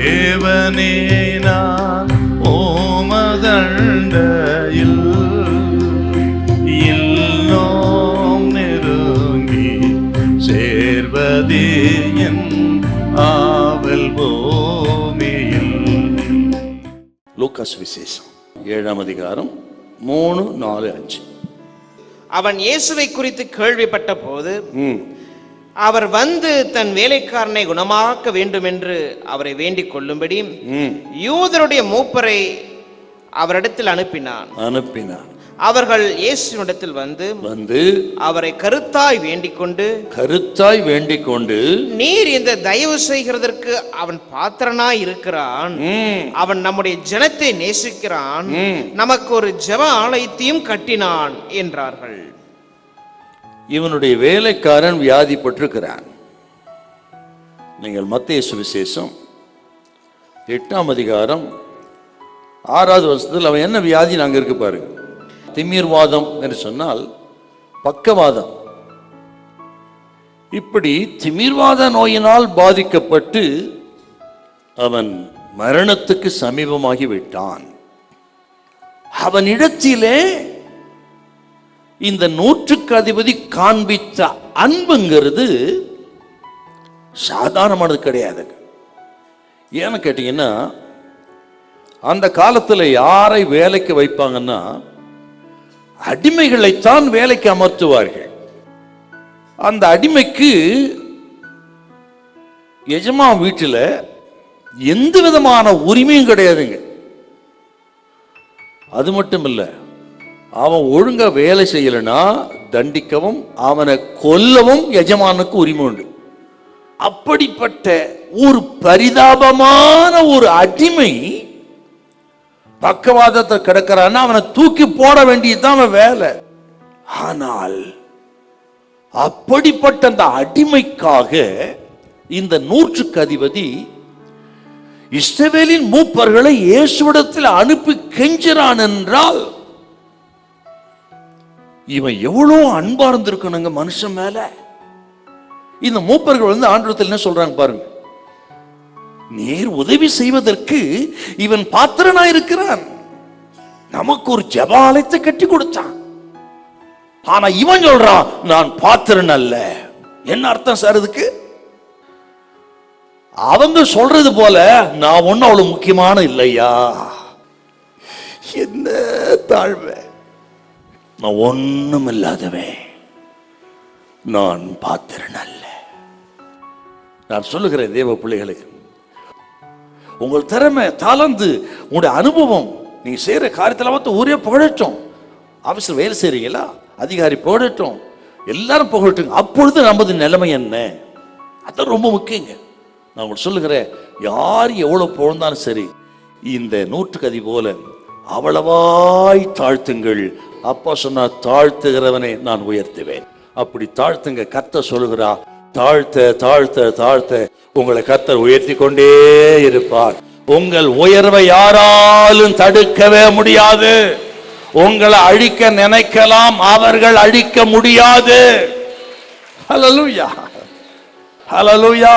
தேவனே நான் ஓமதண்டையில் இன்னும் நெருங்கி சேர்வதே என் ஆவல் பூமியில். லூக்கா சுவிசேஷம் 7ஆம் அதிகாரம் 3, 4, 5. அவன் இயேசுவை குறித்து கேள்விப்பட்ட போது அவர் வந்து தன் வேலைக்காரனை குணமாக்க வேண்டும் என்று அவரை வேண்டிக் கொள்ளும்படி யூதருடைய மூப்பரை அவரிடத்தில் அனுப்பினான். அவர்கள் இயேசுவிடத்தில் வந்து அவரை கருத்தாய் வேண்டிக் கொண்டு நீர் இந்த தயவு செய்கிறதற்கு அவன் பாத்திரனாய் இருக்கிறான், அவன் நம்முடைய ஜனத்தை நேசிக்கிறான், நமக்கு ஒரு ஜெப ஆலயத்தையும் கட்டினான் என்றார்கள். இவனுடைய வேலைக்காரன் வியாதிப்பட்டிருக்கிறான். நீங்கள் மத்தேயு சுவிசேஷம் 8ஆம் அதிகாரம் 6வது வருஷத்தில் அவன் என்ன வியாதி நாங்க இருக்கு பாருங்க. திமிர்வாதம் என்று சொன்னால் பக்கவாதம். இப்படி திமிர்வாத நோயினால் பாதிக்கப்பட்டு அவன் மரணத்துக்கு சமீபமாகி விட்டான். அவனிடத்திலே இந்த 100க்கு அதிபதி காண்பித்த அன்புங்கிறது சாதாரணமானது கிடையாது. ஏன்னு கேட்டீங்கன்னா, அந்த காலத்தில் யாரை வேலைக்கு வைப்பாங்கன்னா அடிமைகளைத்தான் வேலைக்கு அமர்த்துவார்கள். அந்த அடிமைக்கு எஜமான் வீட்டில் எந்த விதமான உரிமையும் கிடையாதுங்க. அது மட்டும் இல்ல, அவன் ஒழுங்கா வேலை செய்யலனா தண்டிக்கவும் அவனை கொல்லவும் எஜமானுக்கு உரிமை உண்டு. அப்படிப்பட்ட ஒரு பரிதாபமான ஒரு அடிமை பக்கவாதத்தை கிடக்கிறான்னா அவனை தூக்கி போட வேண்டியதுதான் அவன் வேலை. ஆனால் அப்படிப்பட்ட அந்த அடிமைக்காக இந்த 100க்கு அதிபதி இஸ்ரவேலின் மூப்பர்களை இயேசுவிடத்தில் அனுப்பி கெஞ்சிறான் என்றால் இவன் எவ்வளவு அன்பா இருந்திருக்கணுங்க மனுஷன் மேல. இந்த மூப்பர்கள் வந்து ஆண்டவரத்தில் என்ன சொல்றாங்க பாருங்க, நீர் உதவி செய்வதற்கு இவன் பாத்திரனாயிருக்கிறான், நமக்கு ஒரு ஜெபாலயத்தை கட்டி கொடுத்தான். ஆனா இவன் சொல்றான் நான் பாத்திரன் அல்ல. என்ன அர்த்தம் சார் இதுக்கு? அவங்க சொல்றது போல நான் ஒன்னும் அவ்வளவு முக்கியமான இல்லையா? என்ன தாழ்வை, நான் ஒண்ணும் இல்லாதவே, நான் பாத்திரன் அல்ல. நான் சொல்லுகிறேன் தேவ பிள்ளைகளுக்கு, உங்கள் திறமை, தாளந்து, உங்களுடைய அனுபவம், நீங்க செய்யற காரியத்தில் பார்த்து ஊரே புகழட்டும். ஆபீஸ்ல வேலை செய்றீங்களா, அதிகாரி புகழட்டும், எல்லாரும் புகழட்டும். அப்பொழுது நமது நிலைமை என்ன? அதான் ரொம்ப முக்கியங்க. நான் உங்களுக்கு சொல்லுகிறேன், யார் எவ்வளவு புகழ்ந்தாலும் சரி, இந்த 100க்கு அதிபதி போல அவ்வளவாய் தாழ்த்துங்கள். அப்பா சொன்னா தாழ்த்துகிறவனை நான் உயர்த்துவேன். அப்படி தாழ்த்துங்க. கர்த்தர் சொல்லுகிறா, தாழ்த்த தாழ்த்த தாழ்த்த உங்களை கர்த்தர் உயர்த்தி கொண்டே இருப்பார். உங்கள் உயர்வை யாராலும் தடுக்கவே முடியாது. உங்களை அழிக்க நினைக்கலாம், அவர்கள் அழிக்க முடியாது. ஹல்லேலூயா, ஹல்லேலூயா.